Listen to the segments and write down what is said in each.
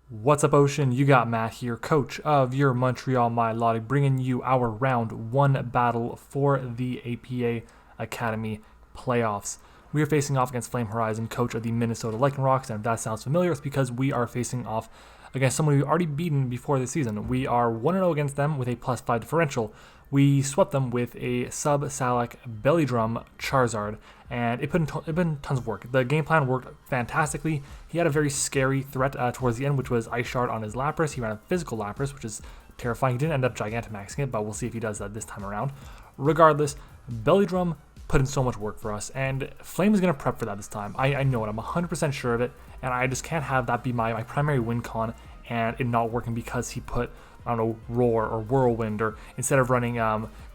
What's up, Ocean? You got Matt here, coach of your Montreal Milotics, bringing you our round 1 battle for the APA Academy playoffs. We are facing off against FlameHorizon, coach of the Minnesota Lycanrocs, and if that sounds familiar, it's because we are facing off against someone we've already beaten before this season. We are 1-0 against them with a +5 differential. We swept them with a sub-Salak belly drum Charizard, and it put in tons of work. The game plan worked fantastically. He had a very scary threat towards the end, which was Ice Shard on his Lapras. He ran a physical Lapras, which is terrifying. He didn't end up Gigantamaxing it, but we'll see if he does that this time around. Regardless, belly drum put in so much work for us, and Flame is going to prep for that this time. I know it. I'm 100% sure of it, and I just can't have that be my primary win con and it not working because he put, I don't know, Roar or Whirlwind, or instead of running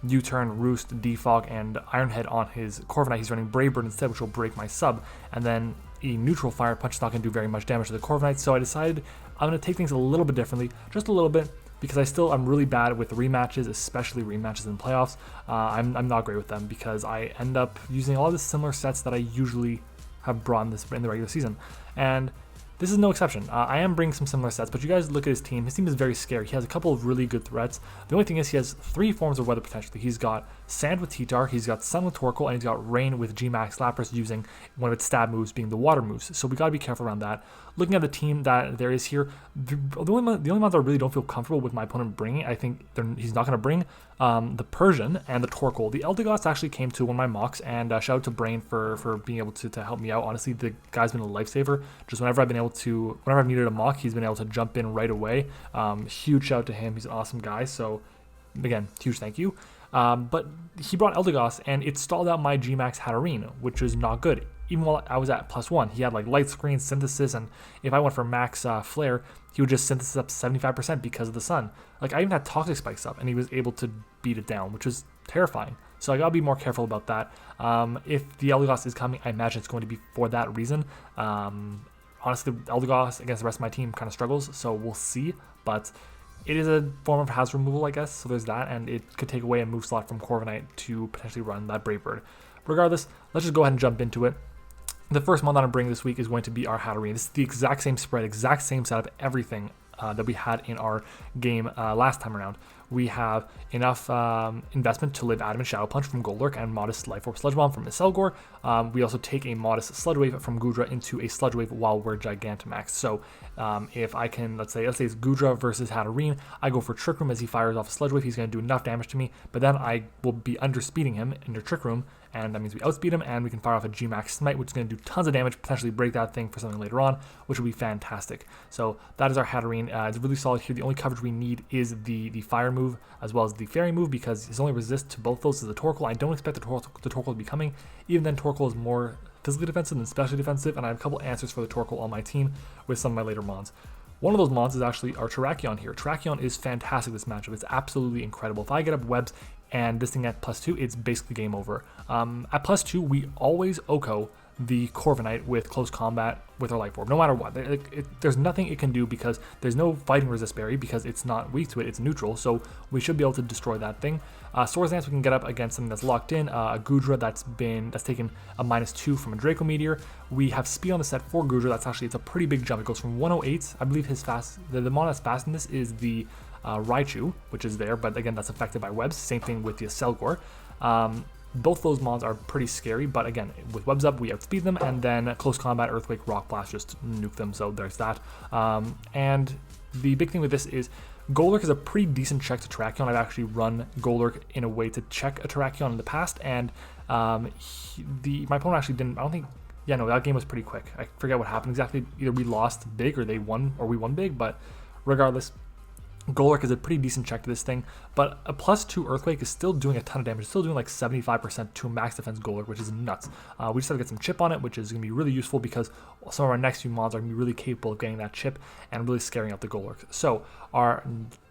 U-Turn, Roost, Defog, and Ironhead on his Corviknight, he's running Brave Bird instead, which will break my sub, and then a neutral Fire Punch is not going to do very much damage to the Corviknight, so I decided I'm going to take things a little bit differently, just a little bit, because I'm really bad with rematches, especially rematches in playoffs. I'm not great with them because I end up using all the similar sets that I usually have brought in the regular season, and this is no exception. I am bringing some similar sets, but you guys look at his team. His team is very scary. He has a couple of really good threats. The only thing is he has 3 forms of weather potentially. He's got Sand with T-Tar, he's got Sun with Torkoal, and he's got Rain with GMAX Lapras, using one of its stab moves being the water moves. So we got to be careful around that. Looking at the team that there is here, the only ones I really don't feel comfortable with my opponent bringing, I think he's not going to bring the Persian and the Torkoal. The Eldegoss actually came to one of my mocks, and shout out to Brain for being able to help me out. Honestly, the guy's been a lifesaver. Just whenever I've needed a mock, he's been able to jump in right away. Huge shout out to him. He's an awesome guy. So again, huge thank you. But he brought Eldegoss, and it stalled out my GMAX Hatterene, which is not good. Even while I was at +1, he had like light screen, synthesis, and if I went for max flare, he would just synthesis up 75% because of the sun. Like, I even had toxic spikes up, and he was able to beat it down, which is terrifying. So I gotta be more careful about that. If the Eldegoss is coming, I imagine it's going to be for that reason. Honestly, Eldegoss against the rest of my team kind of struggles, so we'll see. But it is a form of hazard removal, I guess, so there's that, and it could take away a move slot from Corviknight to potentially run that Brave Bird. Regardless, let's just go ahead and jump into it. The first mon that I'm bringing this week is going to be our Hatterene. This is the exact same spread, exact same setup, everything that we had in our game last time around. We have enough investment to live Adamant Shadow Punch from Golurk and modest Life Orb Sludge Bomb from Iselgor. We also take a modest Sludge Wave from Goodra into a Sludge Wave while we're Gigantamax. So if I can, let's say it's Goodra versus Hatterene, I go for Trick Room as he fires off a Sludge Wave. He's going to do enough damage to me, but then I will be underspeeding him in your Trick Room, and that means we outspeed him, and we can fire off a GMAX Smite, which is going to do tons of damage, potentially break that thing for something later on, which will be fantastic. So that is our Hatterene. It's really solid here. The only coverage we need is the fire move as well as the fairy move, because his only resist to both those is the Torkoal. I don't expect the Torkoal to be coming. Even then, Torkoal is more physically defensive than specially defensive, and I have a couple answers for the Torkoal on my team with some of my later mons. One of those mons is actually our Terrakion here. Terrakion is fantastic this matchup. It's absolutely incredible. If I get up webs and this thing at +2, it's basically game over. At +2, we always Oko the Corviknight with close combat with our Life Orb, no matter what. There's nothing it can do because there's no fighting resist berry because it's not weak to it, it's neutral, so we should be able to destroy that thing. Swords Dance we can get up against something that's locked in, a Goodra that's taken a -2 from a Draco Meteor. We have speed on the set for Goodra. It's a pretty big jump. It goes from 108, I believe the mon that's fast in this is the Raichu, which is there, but again, that's affected by webs. Same thing with the Iselgor. Both those mons are pretty scary, but again, with webs up, we outspeed them, and then close combat, Earthquake, Rock Blast just nuke them, so there's that. And the big thing with this is Golurk is a pretty decent check to Terrakion. I've actually run Golurk in a way to check a Terrakion in the past, and my opponent actually didn't, that game was pretty quick. I forget what happened exactly. Either we lost big or they won, or we won big, but regardless, Golurk is a pretty decent check to this thing, but a +2 Earthquake is still doing a ton of damage. It's still doing like 75% to a max defense Golurk, which is nuts. We just have to get some chip on it, which is going to be really useful because some of our next few mons are going to be really capable of getting that chip and really scaring out the Golurk. So our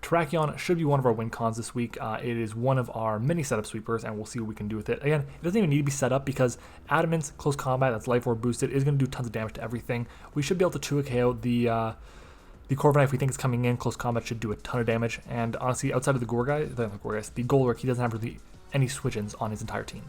Terrakion should be one of our win cons this week. It is one of our mini setup sweepers, and we'll see what we can do with it. Again, it doesn't even need to be set up because Adamant's close combat, that's Life Orb boosted, is going to do tons of damage to everything. We should be able to 2 KO the Corviknight, if we think it's coming in, close combat should do a ton of damage, and honestly, outside of the Golurk, he doesn't have really any switch-ins on his entire team.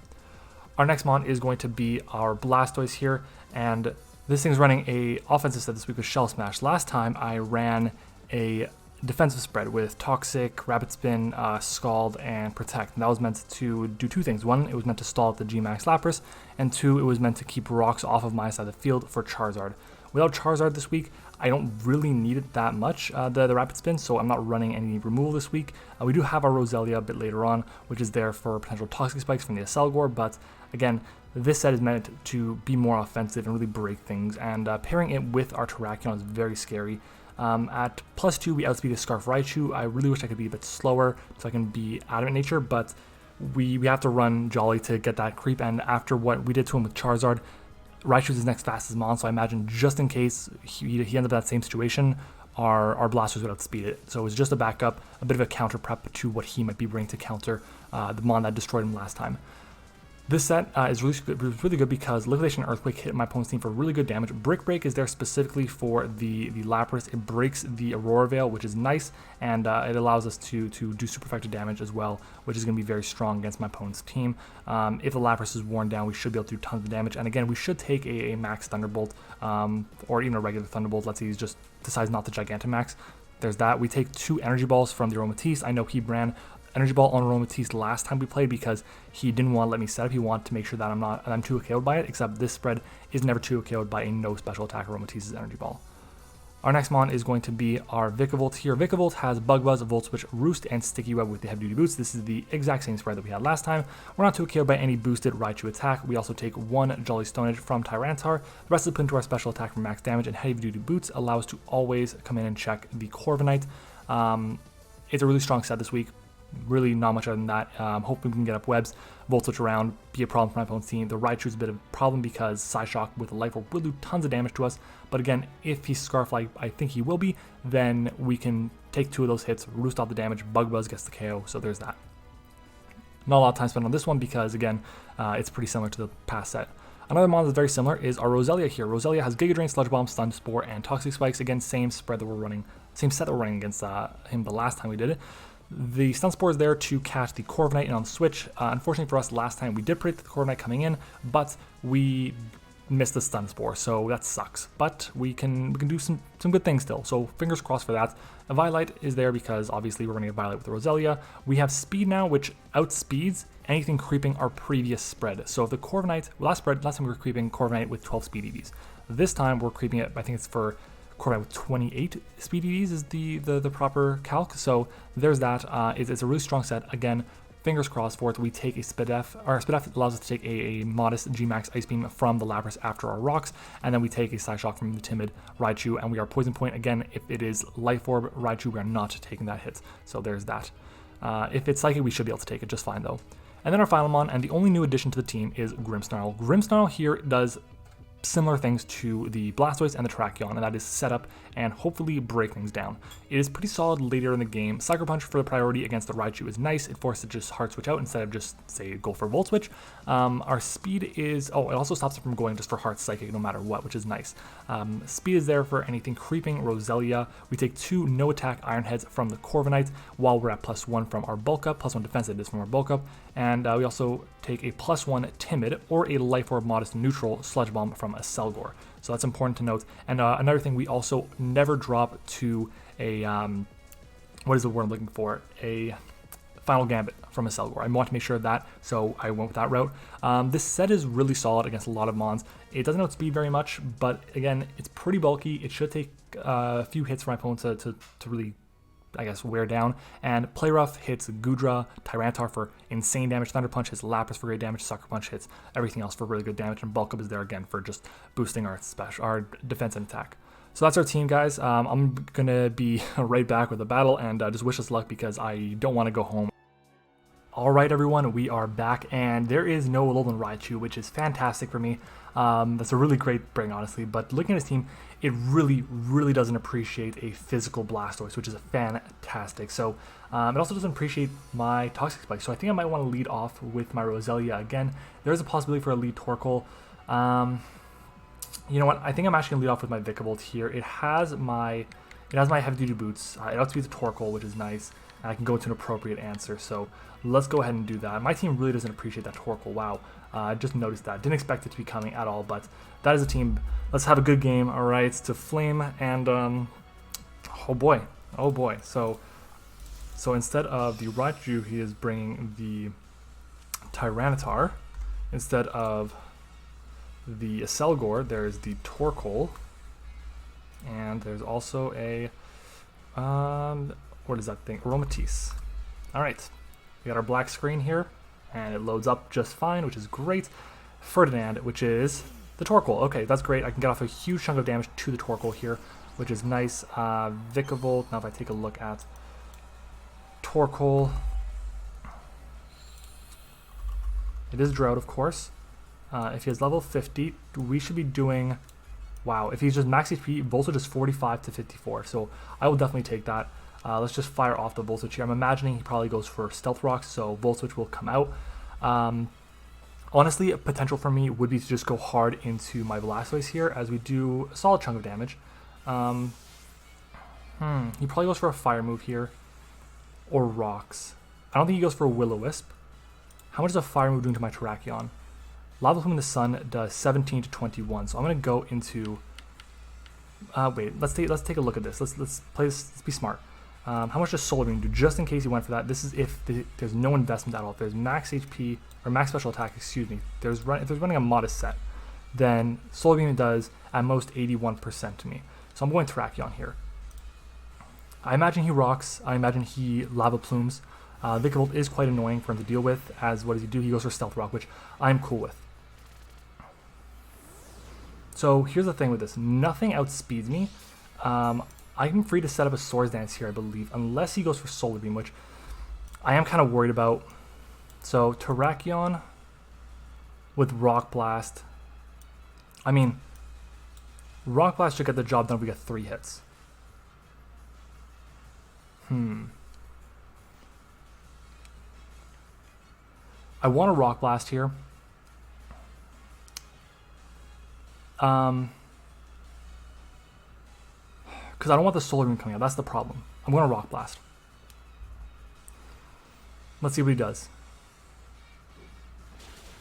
Our next mon is going to be our Blastoise here, and This thing's running a offensive set this week with Shell Smash. Last time I ran a defensive spread with Toxic, Rapid Spin, Scald, and Protect. And that was meant to do two things. One, it was meant to stall out the GMAX Lapras, and two, it was meant to keep rocks off of my side of the field for Charizard. Without Charizard this week, I don't really need it that much, the Rapid Spin, so I'm not running any removal this week. We do have our Roselia a bit later on, which is there for potential Toxic Spikes from the Acelgor, but again, this set is meant to be more offensive and really break things, and pairing it with our Terrakion is very scary. At +2, we outspeed a Scarf Raichu. I really wish I could be a bit slower so I can be Adamant Nature, but we have to run Jolly to get that creep, and after what we did to him with Charizard, Raichu's his next fastest mon, so I imagine just in case he ends up in that same situation, our Blasters would outspeed it. So it was just a backup, a bit of a counter prep to what he might be bringing to counter the mon that destroyed him last time. This set is really good because Liquidation and Earthquake hit my opponent's team for really good damage. Brick Break is there specifically for the Lapras. It breaks the Aurora Veil, which is nice, and it allows us to do super effective damage as well, which is going to be very strong against my opponent's team. If the Lapras is worn down, we should be able to do tons of damage. And again, we should take a Max Thunderbolt, or even a regular Thunderbolt. Let's say he just decides not to Gigantamax. There's that. We take 2 Energy Balls from the Aromatisse. I know he ran Energy Ball on Aromatisse last time we played because he didn't want to let me set up. He wanted to make sure that I'm too KO'd by it, except this spread is never too KO'd by a no special attack Aromatisse's Energy Ball. Our next mon is going to be our Vikavolt here. Vikavolt has Bug Buzz, Volt Switch, Roost, and Sticky Web with the Heavy Duty Boots. This is the exact same spread that we had last time. We're not too KO'd by any boosted Raichu attack. We also take 1 Jolly Stone Edge from Tyranitar. The rest is put into our special attack for max damage, and Heavy Duty Boots allow us to always come in and check the Corviknight. It's a really strong set this week. Really not much other than that. Hopefully we can get up webs, Volt Switch around, be a problem for my opponent's team. The Raichu is a bit of a problem because Psyshock with a Life Orb will do tons of damage to us. But again, if he's Scarf like I think he will be, then we can take 2 of those hits, roost off the damage, Bug Buzz gets the KO, so there's that. Not a lot of time spent on this one because again, it's pretty similar to the past set. Another mon that's very similar is our Roselia here. Roselia has Giga Drain, Sludge Bomb, Stun Spore, and Toxic Spikes. Again, same spread that we're running, same set that we're running against him the last time we did it. The Stun Spore is there to catch the Corviknight, and on the switch, unfortunately for us, last time we did predict the Corviknight coming in, but we missed the Stun Spore, so that sucks. But we can do some good things still, so fingers crossed for that. A Violite is there because obviously we're running a Violite with the Roselia. We have Speed now, which outspeeds anything creeping our previous spread. So if the Corviknight, last time we were creeping Corviknight with 12 Speed EVs. This time we're creeping it, I think it's for Corviknight with 28 Speed EVs is the proper calc. So there's that. It's a really strong set. Again, fingers crossed for it. We take a Spadef, or Spadef allows us to take a modest GMAX Ice Beam from the Lapras after our rocks, and then we take a Psyshock from the timid Raichu, and we are Poison Point. Again, if it is Life Orb Raichu, we are not taking that hit. So there's that. If it's Psychic, we should be able to take it just fine though. And then our final mon, and the only new addition to the team is Grimmsnarl. Grimmsnarl here does similar things to the Blastoise and the Terrakion, and that is set up and hopefully break things down. It is pretty solid later in the game. Sucker Punch for the priority against the Raichu is nice. It forces it to just hard switch out instead of just, say, go for Volt Switch. Our speed is, it also stops it from going just for Heart Psychic no matter what, which is nice. Speed is there for anything creeping Roselia. We take 2 no attack Iron Heads from the Corviknight while we're at +1 from our bulk up, +1 defense it is from our bulk up, and we also take a +1 timid or a Life Orb modest neutral Sludge Bomb from Acelgor. So that's important to note. And another thing, we also never drop to a, what is the word I'm looking for? A Final Gambit from Acelgor. I want to make sure of that, so I went with that route. This set is really solid against a lot of mons. It doesn't outspeed very much, but again, it's pretty bulky. It should take a few hits for my opponent to really, I guess, wear down. And Play Rough hits Goodra, Tyranitar for insane damage, Thunder Punch hits Lapras for great damage, Sucker Punch hits everything else for really good damage, and Bulk Up is there again for just boosting our defense and attack. So that's our team, guys. I'm gonna be right back with the battle, and just wish us luck because I don't want to go home. Alright everyone, we are back, and there is no Alolan Raichu, which is fantastic for me. That's a really great bring, honestly, but looking at his team, it really doesn't appreciate a physical Blastoise, which is fantastic. So it also doesn't appreciate my Toxic Spike, so I think I might want to lead off with my Roselia again. There is a possibility for a lead Torkoal. You know what, I think I'm actually going to lead off with my Vikavolt here. It has my Heavy Duty Boots, it outspeeds the Torkoal, which is nice. and I can go into an appropriate answer. So let's go ahead and do that. My team really doesn't appreciate that Torkoal. Wow, I just noticed that. Didn't expect it to be coming at all, but that is a team. Let's have a good game. All right, it's to Flame, and oh boy. So instead of the Raichu, he is bringing the Tyranitar. Instead of the Acelgor, there's the Torkoal. And there's also a, what is that thing? Aromatisse. Alright, we got our black screen here, and it loads up just fine, which is great. Ferdinand, which is the Torkoal. Okay, that's great. I can get off a huge chunk of damage to the Torkoal here, which is nice. Vikavolt, now if I take a look at Torkoal, it is Drought, of course. If he has level 50, we should be doing... Wow, if he's just max HP, Voltage is 45 to 54, so I will definitely take that. Let's just fire off the Volt Switch here. I'm imagining he probably goes for Stealth Rocks, so Volt Switch will come out. Honestly, a potential for me would be to just go hard into my Blastoise here, as we do a solid chunk of damage. He probably goes for a Fire move here, or Rocks. I don't think he goes for a Will-O-Wisp. How much is a Fire move doing to my Terrakion? Lava Plume in the Sun does 17 to 21, so I'm gonna go into. Wait, let's take a look at this. Let's play this. Let's be smart. How much does Solar Beam do? Just in case you went for that. This is if there's no investment at all. If there's max HP or max special attack, excuse me. If there's running a modest set, then Solar Beam does at most 81% to me. So I'm going Terrakion here. I imagine he Rocks. I imagine he Lava Plumes. Vikavolt is quite annoying for him to deal with, as what does he do? He goes for Stealth Rock, which I'm cool with. So here's the thing with this. Nothing outspeeds me. I'm free to set up a Swords Dance here, I believe, unless he goes for Solar Beam, which I am kind of worried about. So Terrakion with Rock Blast. I mean, Rock Blast should get the job done if we get 3 hits. I want a Rock Blast here. Because I don't want the Solar Beam coming out. That's the problem. I'm going to Rock Blast. Let's see what he does.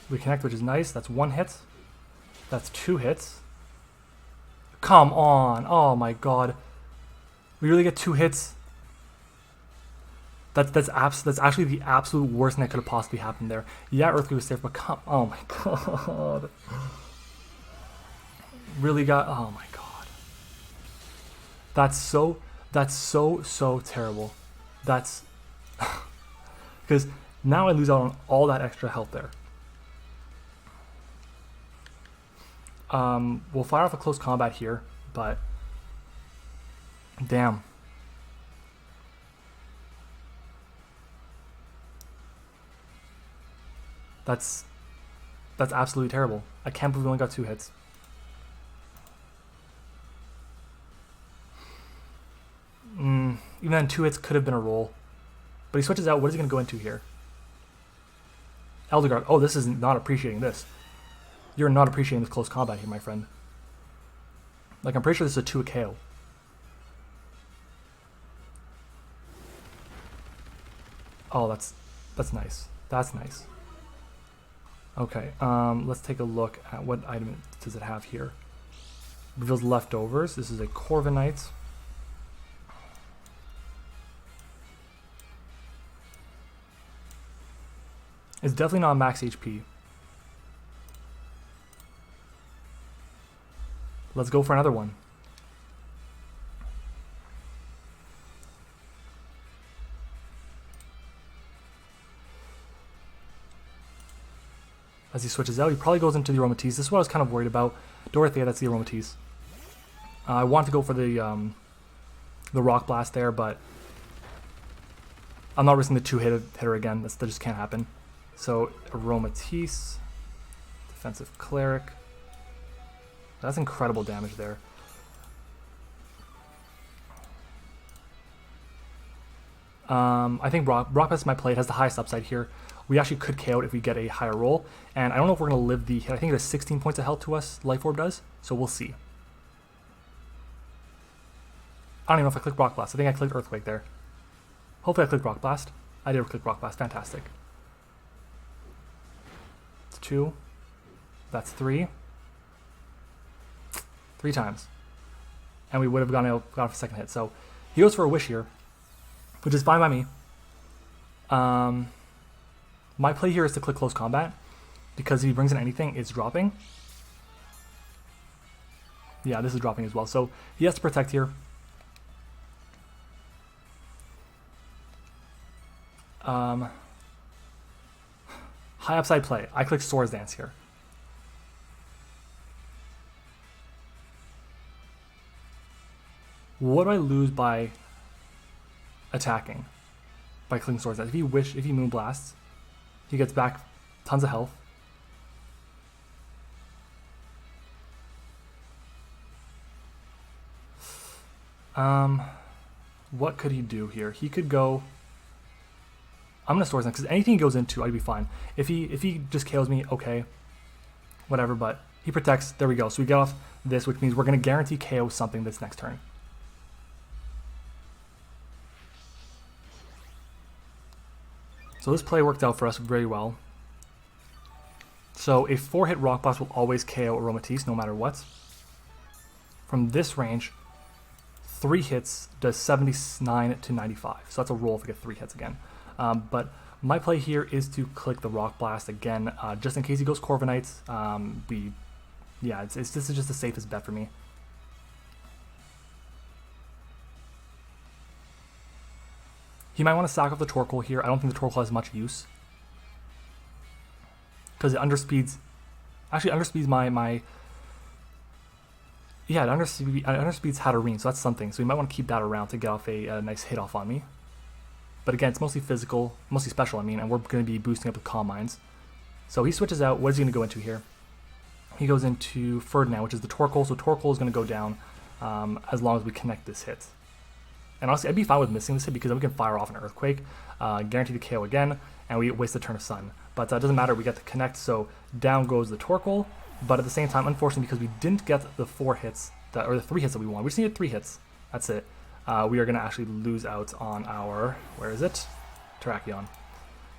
We connect, which is nice. That's 1 hit. That's 2 hits. Come on. Oh my god. We really get 2 hits? That's actually the absolute worst thing that could have possibly happened there. Yeah, Earthquake was safe, but oh my god. Really got, oh my god. That's so terrible. That's, because now I lose out on all that extra health there. We'll fire off a close combat here, but damn. That's absolutely terrible. I can't believe we only got 2 hits. Even then, 2 hits could have been a roll. But he switches out. What is he going to go into here? Eldeguard. Oh, this is not appreciating this. You're not appreciating this close combat here, my friend. Like, I'm pretty sure this is a 2 KO. Oh, that's nice. That's nice. Okay, let's take a look at what item does it have here. Reveals leftovers. This is a Corviknight. It's definitely not max HP. Let's go for another one. As he switches out, he probably goes into the Aromatisse. This is what I was kind of worried about. Dorothea, that's the Aromatisse. I want to go for the Rock Blast there, but I'm not risking the 2-hitter again. That just can't happen. So Aromatisse, defensive Cleric. That's incredible damage there. I think Rock Blast my play. It has the highest upside here. We actually could KO it if we get a higher roll. And I don't know if we're going to live the hit. I think it has 16 points of health to us, Life Orb does. So we'll see. I don't even know if I clicked Rock Blast. I think I clicked Earthquake there. Hopefully I click Rock Blast. I did click Rock Blast. Fantastic. It's 2. That's 3. 3 times. And we would have gone for a second hit. So he goes for a Wish here, which is fine by me. My play here is to click Close Combat, because if he brings in anything, it's dropping. Yeah, this is dropping as well. So he has to protect here. High upside play. I click Swords Dance here. What do I lose by attacking? By clicking Swords Dance. If he Moon Blasts, he gets back tons of health. What could he do here? He could go. I'm gonna Swords Dance because anything he goes into, I'd be fine. If he just KOs me, okay, whatever. But he protects. There we go. So we get off this, which means we're gonna guarantee KO something this next turn. So this play worked out for us very well. So a 4-hit Rock Blast will always KO REMATCH no matter what. From this range, 3 hits does 79 to 95. So that's a roll if we get 3 hits again. But my play here is to click the Rock Blast again, just in case he goes Corviknight. This is just the safest bet for me. He might want to sack off the Torkoal here. I don't think the Torkoal has much use, because it underspeeds. Actually, underspeeds my. Yeah, it underspeeds Hatterene, so that's something. So he might want to keep that around to get off a nice hit off on me. But again, it's mostly physical, mostly special, I mean, and we're going to be boosting up with Calm Minds. So he switches out. What is he going to go into here? He goes into Ferdinand, which is the Torkoal. So Torkoal is going to go down as long as we connect this hit. And honestly, I'd be fine with missing this hit because then we can fire off an Earthquake, guarantee the KO again, and we waste the turn of Sun. But it doesn't matter, we get the connect, so down goes the Torkoal. But at the same time, unfortunately, because we didn't get the 4 hits, or the 3 hits that we want, we just needed 3 hits. That's it. We are going to actually lose out on our, where is it? Terrakion.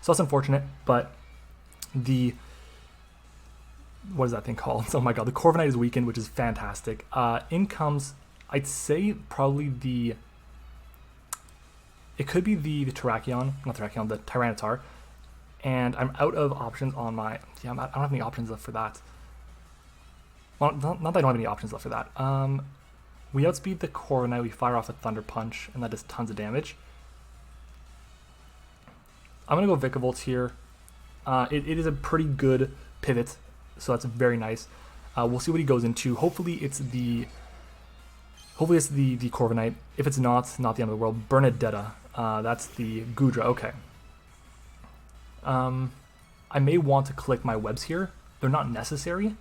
So that's unfortunate, but what is that thing called? Oh my god, the Corviknight is weakened, which is fantastic. In comes, I'd say probably it could be the Terrakion, not Terrakion, the Tyranitar. And I'm out of options on my, I don't have any options left for that. Well, not that I don't have any options left for that. We outspeed the Corviknight, we fire off a Thunder Punch, and that does tons of damage. I'm going to go Vikavolt here. It is a pretty good pivot, so that's very nice. We'll see what he goes into. Hopefully it's the Corviknight. If it's not the end of the world. Bernadetta. That's the Goodra. Okay. I may want to click my webs here. They're not necessary,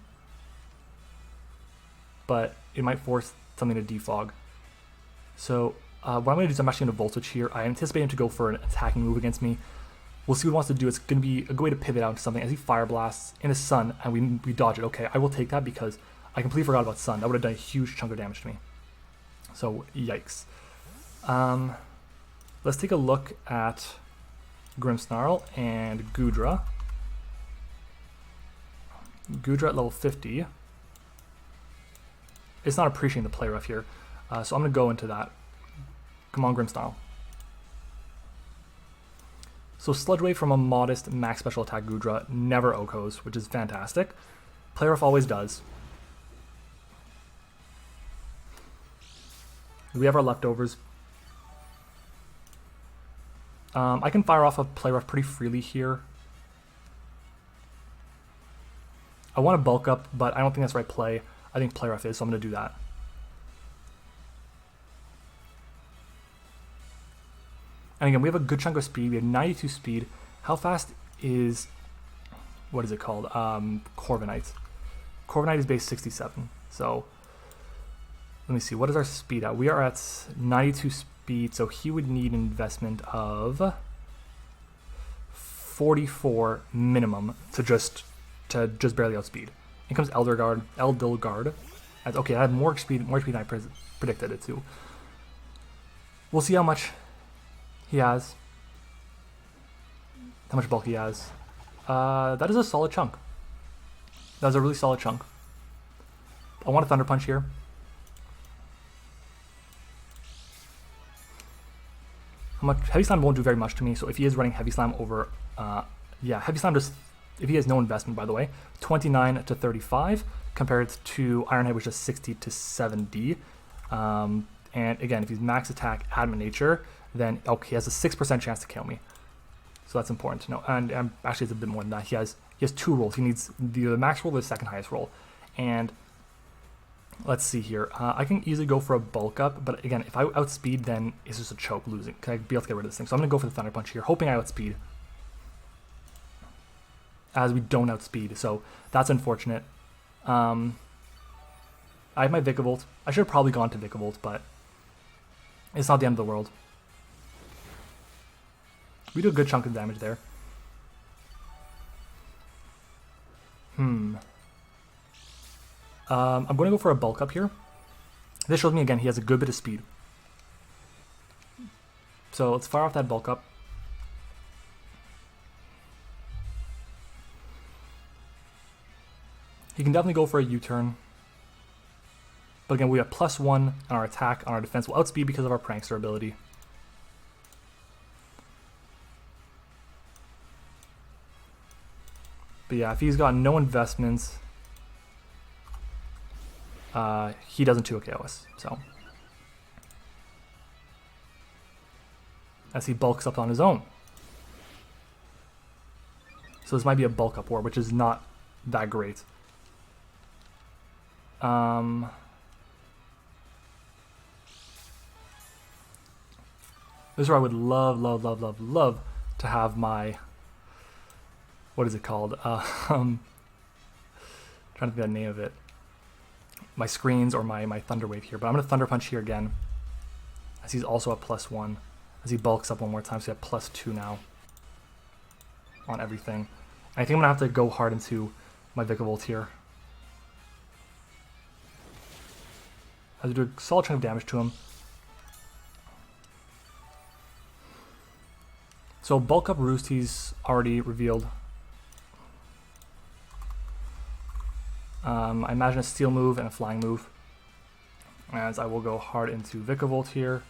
but it might force something to defog. So what I'm going to do is I'm actually going to Voltage here. I anticipate him to go for an attacking move against me. We'll see what he wants to do. It's going to be a good way to pivot out into something as he Fire Blasts in his Sun, and we dodge it. Okay, I will take that because I completely forgot about Sun. That would have done a huge chunk of damage to me. So, yikes. Let's take a look at Grimmsnarl and Goodra. Goodra at level 50. It's not appreciating the play rough here, so I'm going to go into that. Come on, Grimmsnarl. So Sludge Wave from a modest max special attack Goodra never OHKOs, which is fantastic. Play rough always does. We have our leftovers. I can fire off a play rough pretty freely here. I want to bulk up, but I don't think that's the right play. I think play rough is, so I'm going to do that. And again, we have a good chunk of speed. We have 92 speed. How fast is, what is it called? Corviknight. Corviknight is base 67. So let me see, what is our speed at? We are at 92 speed, so he would need an investment of 44 minimum to just barely outspeed. In comes Eldilgard. Okay, I have more speed than I predicted it to. We'll see how much He has. How much bulk he has? That is a solid chunk. That is a really solid chunk. I want a Thunder Punch here. How much? Heavy Slam won't do very much to me, so if he is running Heavy Slam over... yeah, Heavy Slam just... If he has no investment, by the way, 29 to 35 compared to Iron Head, which is 60 to 70. And again, if he's max attack, Adamant Nature, then okay, he has a 6% chance to kill me. So that's important to know. And actually, it's a bit more than that. He has 2 rolls. He needs the max roll or the second highest roll. And let's see here. I can easily go for a bulk up, but again, if I outspeed, then it's just a choke losing. Can I be able to get rid of this thing? So I'm going to go for the Thunder Punch here, hoping I outspeed. As we don't outspeed, so that's unfortunate. I have my Vikavolt. I should have probably gone to Vikavolt, but it's not the end of the world. We do a good chunk of damage there. I'm going to go for a bulk up here. This shows me again he has a good bit of speed. So let's fire off that bulk up. He can definitely go for a U-turn. But again, we have +1 on our attack, on our defense. We'll outspeed because of our Prankster ability. But yeah, if he's got no investments, he doesn't 2 KO us. So as he bulks up on his own. So this might be a bulk up war, which is not that great. This is where I would love to have my, what is it called? Trying to think of the name of it. My screens or my Thunder Wave here, but I'm going to Thunder Punch here again, as he's also at +1, as he bulks up one more time, so we have +2 now on everything. And I think I'm going to have to go hard into my Vikavolt here. I have to do a solid chunk of damage to him. So bulk up Roost, he's already revealed. I imagine a Steel move and a Flying move. As I will go hard into Vikavolt here.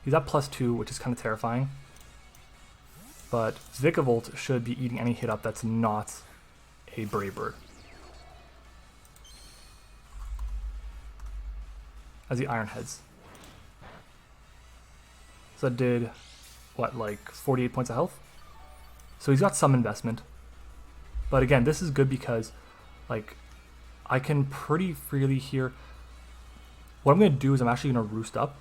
He's at +2, which is kind of terrifying. But Vikavolt should be eating any hit up that's not a Brave Bird. As the Iron Heads. So that did, what, like 48 points of health? So he's got some investment. But again, this is good because, like, I can pretty freely here. What I'm going to do is I'm actually going to Roost up.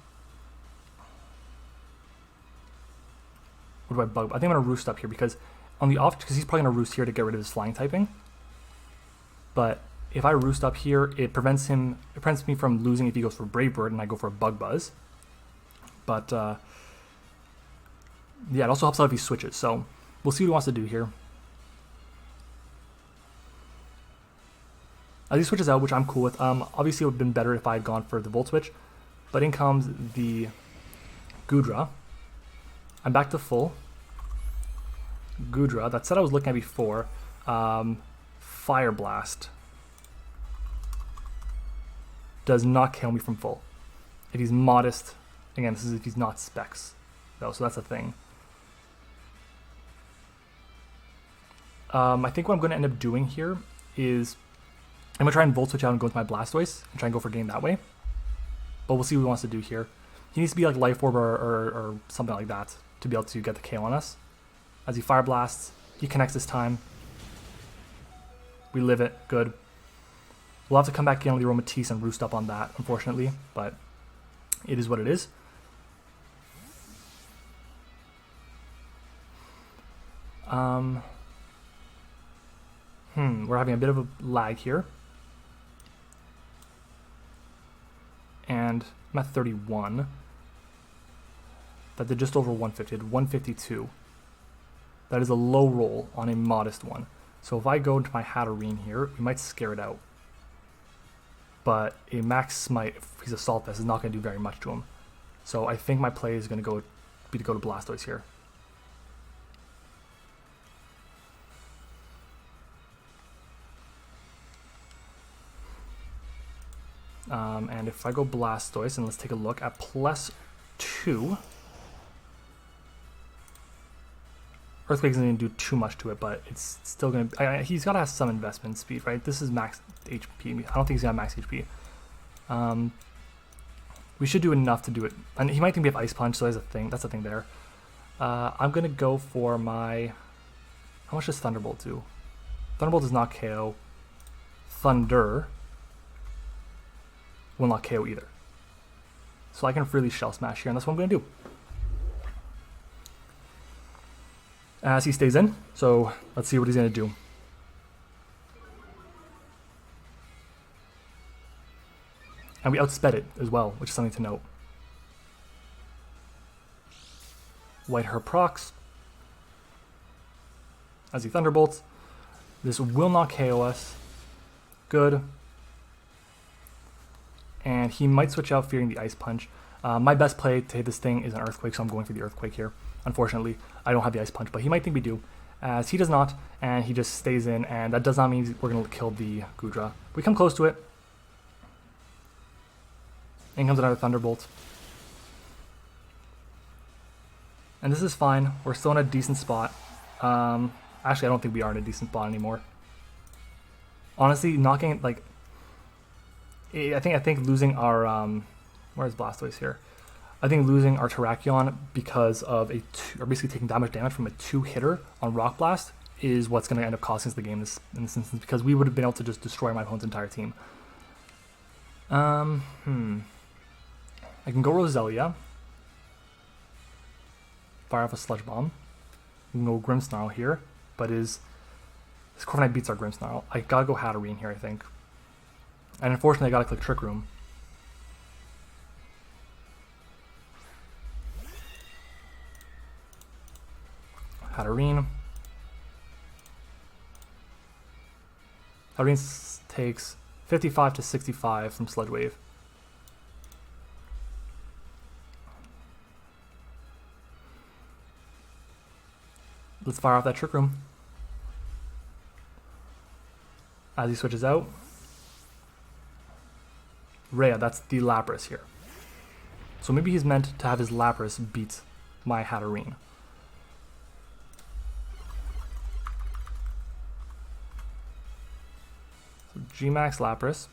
What do I bug? I think I'm going to Roost up here because on the off, because he's probably going to Roost here to get rid of his flying typing. But if I Roost up here, it prevents me from losing if he goes for Brave Bird and I go for a Bug Buzz. But yeah, it also helps out if he switches. So we'll see what he wants to do here. As he switches out, which I'm cool with. Obviously, it would have been better if I had gone for the Volt Switch. But in comes the Goodra. I'm back to full. Goodra. That set I was looking at before. Fire Blast does not kill me from full. If he's modest, again, this is if he's not specs, though, so that's a thing. I think what I'm going to end up doing here is I'm going to try and Volt Switch out and go into my Blastoise and try and go for game that way. But we'll see what he wants to do here. He needs to be like Life Orb or something like that to be able to get the KO on us. As he Fire Blasts, he connects this time. We live it, good. We'll have to come back in with the Aromatisse and Roost up on that, unfortunately, but it is what it is. We're having a bit of a lag here. And I'm at 31. That did just over 150, 152. That is a low roll on a modest one. So if I go into my Hatterene here, we might scare it out. But a Max Smite, if he's Assault Vest, is not going to do very much to him. So I think my play is going to go be to go to Blastoise here. And if I go Blastoise, and let's take a look at +2. Earthquake isn't going to do too much to it, but it's still going to... he's got to have some investment speed, right? This is max HP. I don't think he's going to have max HP. We should do enough to do it. And he might think we have Ice Punch, so that's a thing. That's a thing there. I'm going to go for my... How much does Thunderbolt do? Thunderbolt does not KO. Thunder will not KO either. So I can freely Shell Smash here, and that's what I'm going to do. As he stays in, so let's see what he's going to do. And we outsped it as well, which is something to note. White Herb procs. As he Thunderbolts. This will not KO us. Good. And he might switch out fearing the Ice Punch. My best play to hit this thing is an Earthquake, so I'm going for the Earthquake here. Unfortunately, I don't have the Ice Punch, but he might think we do. As he does not, and he just stays in, and that does not mean we're going to kill the Goodra. We come close to it. In comes another Thunderbolt. And this is fine. We're still in a decent spot. Actually, I don't think we are in a decent spot anymore. Honestly, knocking, like... I think losing our... where's Blastoise here? I think losing our Terrakion because of or basically taking damage from a 2-hitter on Rock Blast is what's going to end up costing us the game in this instance, because we would have been able to just destroy my opponent's entire team. I can go Roselia. Fire off a Sludge Bomb. We can go Grimmsnarl here, but this Corviknight beats our Grimmsnarl. I gotta go Hatterene here, I think. And unfortunately, I gotta click Trick Room. Hatterene. Hatterene takes 55 to 65 from Sludge Wave. Let's fire off that Trick Room. As he switches out. Rhea, that's the Lapras here. So maybe he's meant to have his Lapras beat my Hatterene. So GMAX Lapras.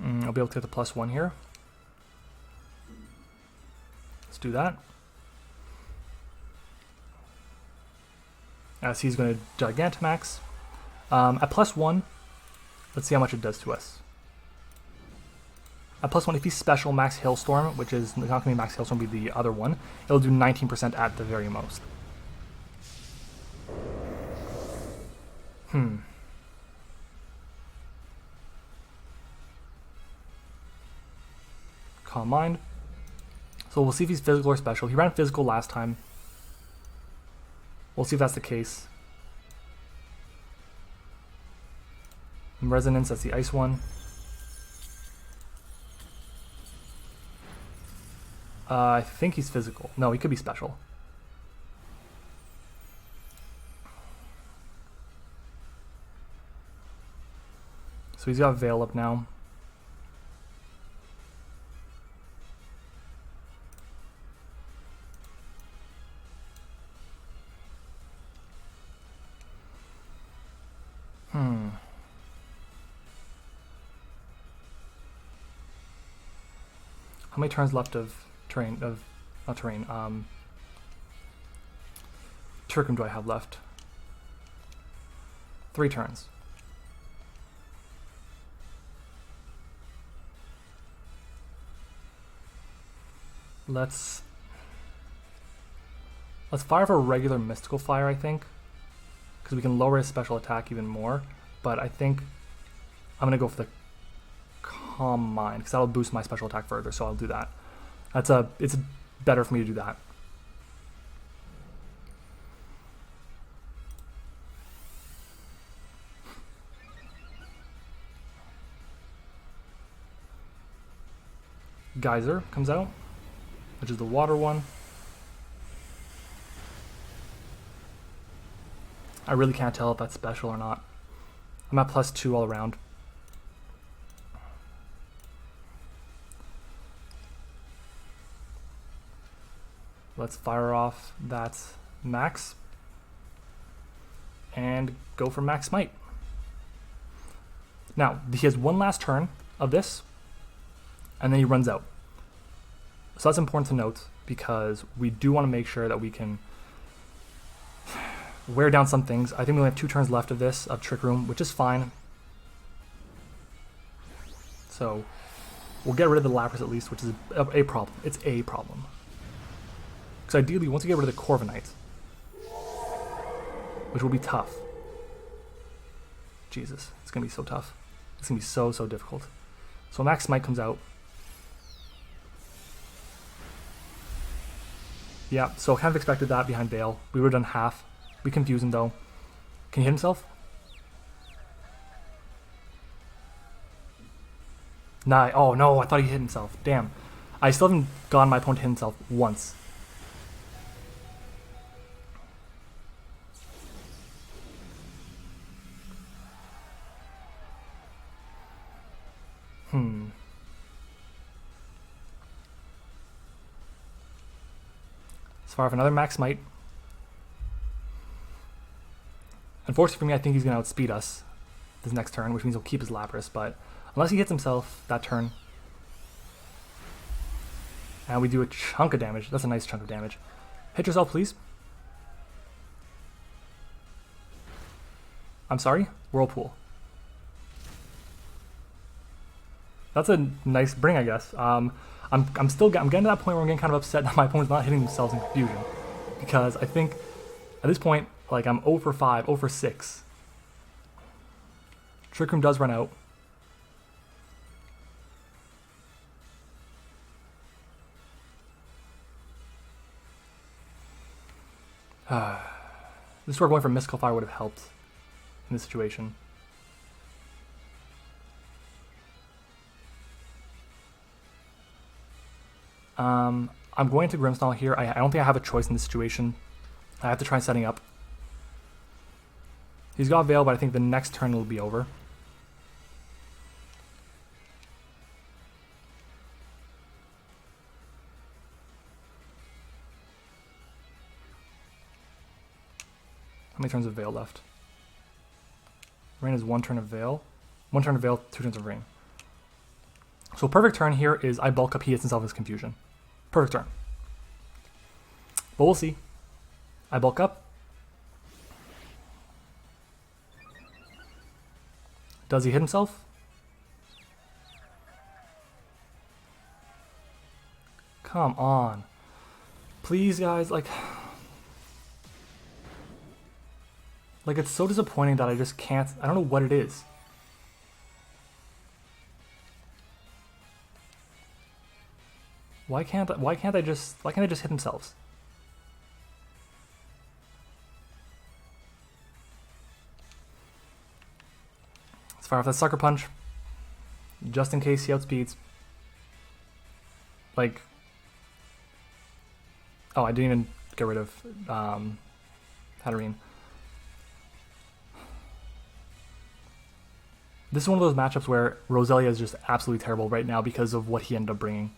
I'll be able to get the +1 here. Let's do that. As he's going to Gigantamax. At +1, let's see how much it does to us. At +1, if he's special Max Hailstorm, which is not going to be Max Hailstorm, be the other one, it'll do 19% at the very most. Calm Mind. So we'll see if he's physical or special. He ran physical last time. We'll see if that's the case. Resonance, that's the ice one. I think he's physical. No, he could be special. So he's got Veil up now. How many turns left of terrain, not terrain, Turkum do I have left? 3 turns. Let's fire for a regular Mystical Fire, I think, because we can lower his special attack even more, but I think I'm going to go for the Calm Mind, because that'll boost my special attack further, so I'll do that. It's better for me to do that. Geyser comes out, which is the water one. I really can't tell if that's special or not. I'm at +2 all around. Let's fire off that max and go for max smite. Now, he has one last turn of this, and then he runs out. So that's important to note, because we do want to make sure that we can wear down some things. I think we only have 2 turns left of this, of Trick Room, which is fine. So we'll get rid of the Lapras at least, which is a problem. It's a problem. Because ideally, once we get rid of the Corviknight, which will be tough. Jesus, it's going to be so tough. It's going to be so, so difficult. So Max Smite comes out. Yeah, so kind of expected that behind Bale. We would have done half. We confuse him though. Can he hit himself? Nah, oh no, I thought he hit himself. Damn. I still haven't gotten my opponent to hit himself once. Let's fire off another Max Smite. Unfortunately for me, I think he's going to outspeed us this next turn, which means he'll keep his Lapras, but unless he hits himself that turn, and we do a chunk of damage. That's a nice chunk of damage. Hit yourself, please. I'm sorry? Whirlpool. That's a nice bring, I guess. I'm getting to that point where I'm getting kind of upset that my opponent's not hitting themselves in confusion, because I think at this point, like, I'm 0 for 5, 0 for 6. Trick Room does run out. This is where going for Mystical Fire would have helped in this situation. I'm going to Grimmsnarl here. I don't think I have a choice in this situation. I have to try setting up. He's got Veil, but I think the next turn will be over. How many turns of Veil left? Rain is 1 turn of Veil. 1 turn of Veil, 2 turns of Rain. So perfect turn here is I bulk up, he hits himself as Confusion. Perfect turn. But we'll see. I bulk up. Does he hit himself? Come on. Please, guys, like it's so disappointing that I just can't, I don't know what it is. Why can't they just hit themselves? Let's fire off that Sucker Punch, just in case he outspeeds. Like, oh, I didn't even get rid of Hatterene. This is one of those matchups where Roselia is just absolutely terrible right now because of what he ended up bringing.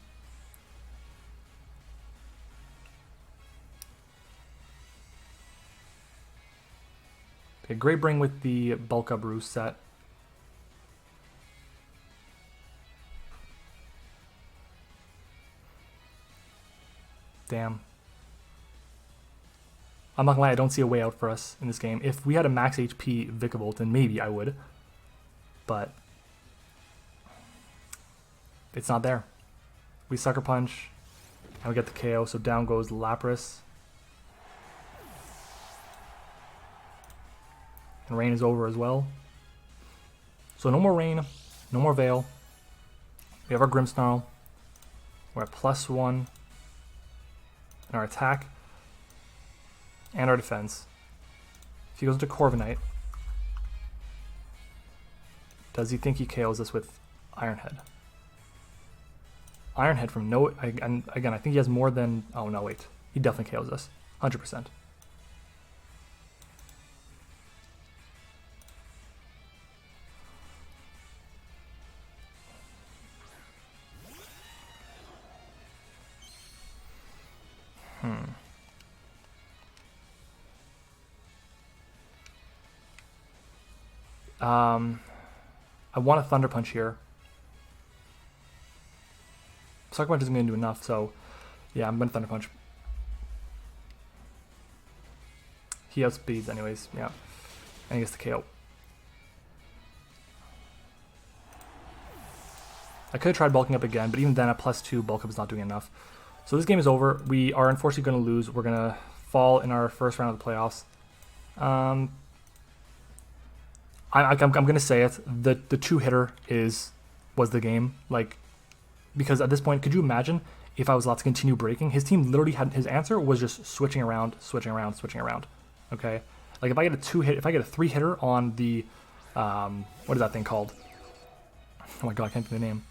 Okay, great bring with the bulk up roost set. Damn. I'm not gonna lie, I don't see a way out for us in this game. If we had a max HP Vikavolt, then maybe I would. But it's not there. We Sucker Punch, and we get the KO, so down goes Lapras. And Rain is over as well. So no more Rain, no more Veil. We have our Grimmsnarl. We're at +1 in our attack and our defense. If he goes into Corviknight, does he think he KOs us with Iron Head? Iron Head from no... and again, I think he has more than... Oh, no, wait. He definitely KOs us. 100%. I want a Thunder Punch here. Sucker Punch isn't going to do enough, so yeah, I'm going to Thunder Punch. He outspeeds anyways, yeah. And he gets the KO. I could have tried bulking up again, but even then a +2 bulk up is not doing enough. So this game is over. We are unfortunately going to lose. We're going to fall in our first round of the playoffs. I'm going to say it. The 2-hitter was the game. Like, because at this point, could you imagine if I was allowed to continue breaking? His team literally had, his answer was just switching around, switching around, switching around. Okay? Like if I get a 2-hit, if I get a 3-hitter on the, what is that thing called? Oh my god, I can't think of the name.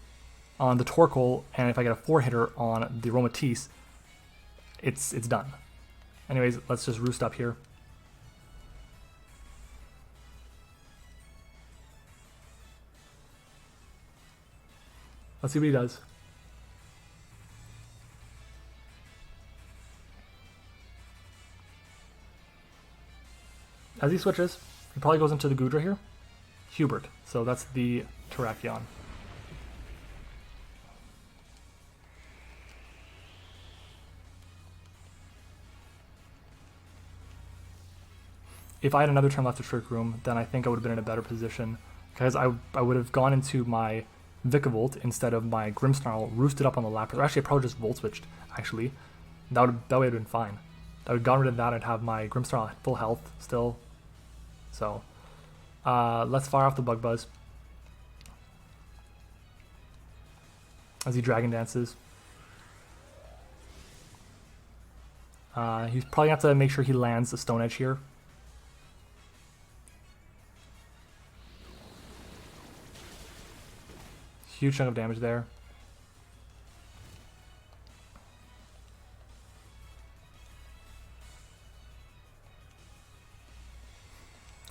On the Torkoal, and if I get a 4-hitter on the REMATCH, it's done. Anyways, let's just roost up here. Let's see what he does. As he switches, he probably goes into the Gudra here. Hubert. So that's the Terrakion. If I had another turn left of Trick Room, then I think I would have been in a better position. Because I would have gone into my Vikavolt instead of my Grimmsnarl, roosted up on the Lapras. Or actually, I probably just Volt Switched, actually. That way it would have been fine. I would have gotten rid of that, I'd have my Grimmsnarl at full health still. So, let's fire off the Bug Buzz. As he Dragon Dances. He's probably going to have to make sure he lands a Stone Edge here. Huge chunk of damage there.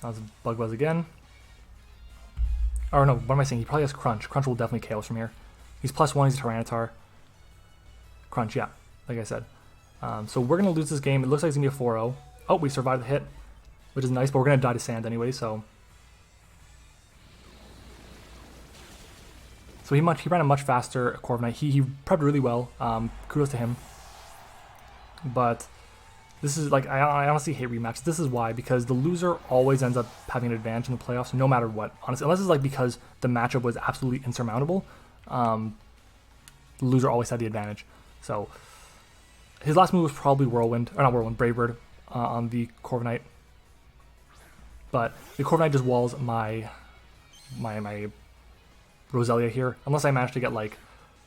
That was Bug Buzz again. Or no, what am I saying? He probably has Crunch. Crunch will definitely KO us from here. He's +1, he's a Tyranitar. Crunch, yeah, like I said. So we're going to lose this game. It looks like it's going to be a 4-0. Oh, we survived the hit, which is nice, but we're going to die to Sand anyway, so... So he ran a much faster Corviknight. He prepped really well. Kudos to him. But this is like, I honestly hate rematch. This is why, because the loser always ends up having an advantage in the playoffs, no matter what. Honestly, unless it's like because the matchup was absolutely insurmountable, the loser always had the advantage. So his last move was probably Whirlwind, or not Whirlwind, Brave Bird on the Corviknight. But the Corviknight just walls my Roselia here, unless I manage to get like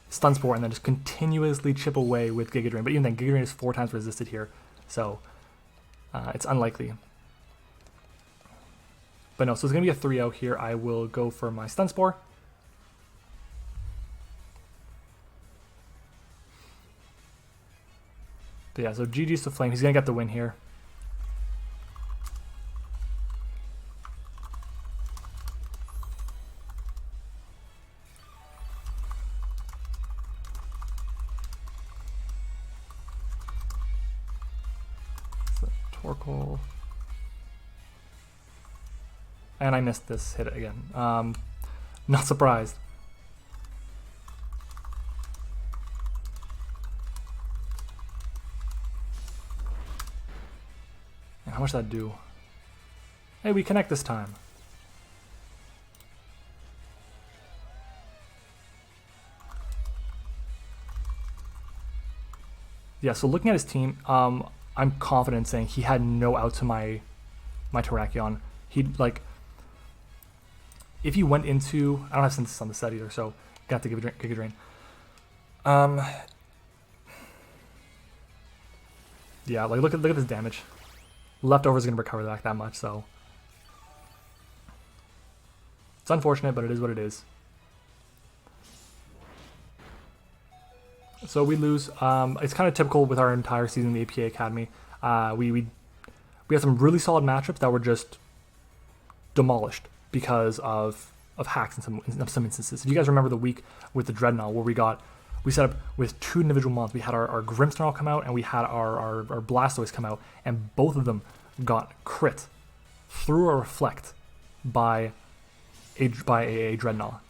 Stun Spore and then just continuously chip away with Giga Drain. But even then, Giga Drain is 4 times resisted here, so it's unlikely. But no, so it's going to be a 3-0 here. I will go for my Stun Spore. But yeah, so GG's to Flame. He's going to get the win here. Torkoal. And I missed this hit again. Not surprised. And how much did that do? Hey, we connect this time. Yeah, so looking at his team, I'm confident saying he had no out to my Terrakion. He'd like, if he went into, I don't have Synthesis on the set either, so got to Giga Drain. Yeah, like look at this damage. Leftover is gonna recover that much, so it's unfortunate, but it is what it is. So we lose. It's kind of typical with our entire season in the APA Academy. We had some really solid matchups that were just demolished because of hacks in some instances. If you guys remember the week with the Dreadnought where we set up with 2 individual mons. We had our Grimmsnarl come out and we had our Blastoise come out, and both of them got crit through a reflect by a Dreadnought.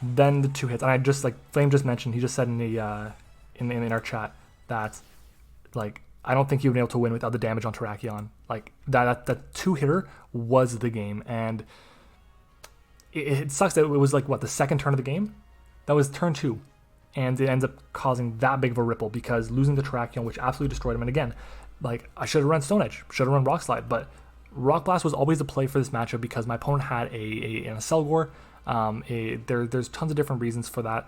Then the 2 hits, and I just, like Flame just mentioned, he just said in the in our chat that, like, I don't think he would be able to win without the damage on Terrakion. Like that 2-hitter was the game, and it sucks that it was like, what, the second turn of the game? That was turn 2, and it ends up causing that big of a ripple because losing the Terrakion, which absolutely destroyed him. And again, like, I should have run Stone Edge, should have run Rock Slide, but Rock Blast was always the play for this matchup because my opponent had a Selgor. There's tons of different reasons for that.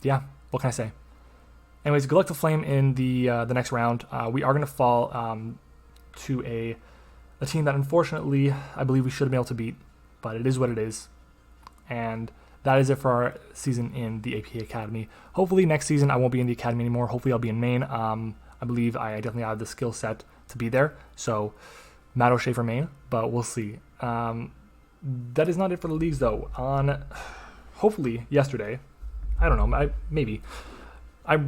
Yeah, what can I say? Anyways, good luck to Flame in the next round. We are going to fall to a team that, unfortunately, I believe we should have been able to beat, but it is what it is. And that is it for our season in the APA Academy. Hopefully next season I won't be in the Academy anymore. Hopefully I'll be in Maine. I believe I definitely have the skill set to be there. So Matt O'Shea for Maine, but we'll see. That is not it for the leagues, though. On hopefully yesterday, I don't know, maybe. I'm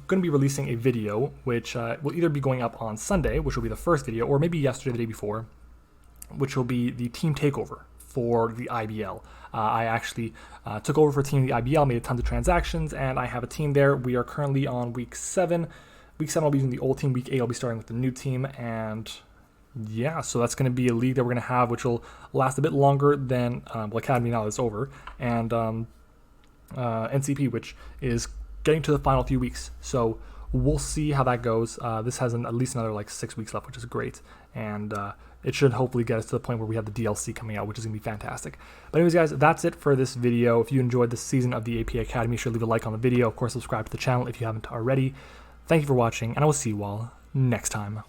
going to be releasing a video, which will either be going up on Sunday, which will be the first video, or maybe yesterday, the day before, which will be the team takeover for the IBL. I actually took over for team the IBL, made tons of transactions, and I have a team there. We are currently on week 7. Week 7 I'll be using the old team. Week 8 I'll be starting with the new team, and yeah, so that's going to be a league that we're going to have, which will last a bit longer than Academy now that it's over, and NCP, which is getting to the final few weeks. So we'll see how that goes. This has at least another like 6 weeks left, which is great, and it should hopefully get us to the point where we have the DLC coming out, which is going to be fantastic. But anyways, guys, that's it for this video. If you enjoyed this season of the APA Academy, be sure to leave a like on the video. Of course, subscribe to the channel if you haven't already. Thank you for watching, and I will see you all next time.